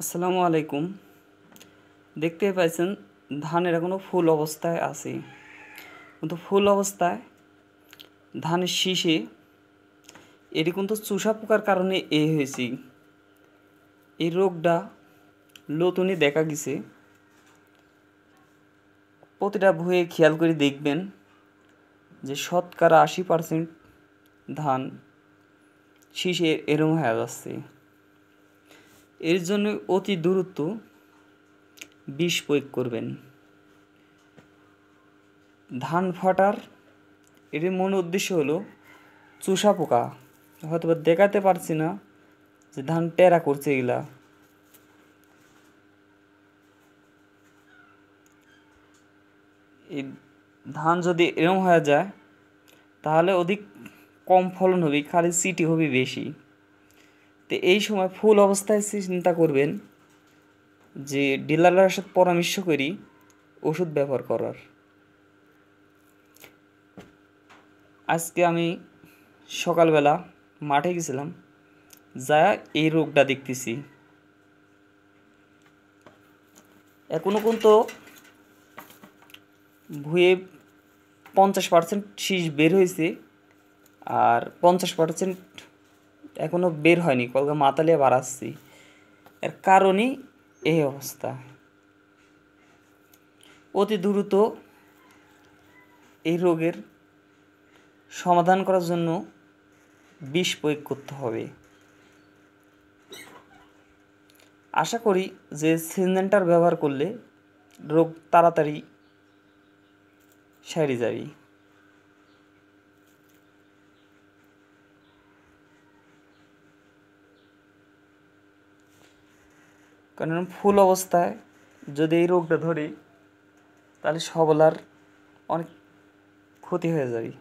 আসসালামু আলাইকুম। দেখতে পাইছেন ধানের এখনো ফুল অবস্থায় আছে, কিন্তু ফুল অবস্থায় ধানের শীষে এটি কিন্তু চুষা পোকার কারণে হয়েছে। এই রোগটা নতুনই দেখা গেছে। প্রতিটা ভুঁয়ে খেয়াল করে দেখবেন যে শতকরা ৮০% ধান শীষে এরম হয়ে যাচ্ছে। এর জন্য অতি দ্রুত বিষ প্রয়োগ করবেন। ধান ফাটার এর মূল উদ্দেশ্য হলো চুষা পোকা। হয়তো দেখাতে পারছি না যে ধান টেরা করছে এগুলা। এই ধান যদি এরম হয়ে যায় তাহলে অধিক কম ফলন হবে, খালি সিটি হবে বেশি। তো এই সময় ফুল অবস্থায় চিন্তা করবেন যে ডিলারের সাথে পরামর্শ করি ওষুধ ব্যবহার করার। আজকে আমি সকালবেলা মাঠে গেছিলাম, যা এই রোগটা দেখতেছি। এখনো কিন্তু ভুঁয়ে 50% শীষ বের হয়েছে, আর 50% এখনো বের হয়নি, কলকা মাতালিয়া বাড়াচ্ছি। এর কারণই এই অবস্থা। অতি দ্রুত এই রোগের সমাধান করার জন্য বিষ প্রয়োগ করতে হবে। আশা করি যে সিনজেন্টার ব্যবহার করলে রোগ তাড়াতাড়ি সেরে যাবে। কারণ ফুল অবস্থায় যদি এই রোগটা ধরে তাহলে সবলার অনেক ক্ষতি হয়ে যাবে।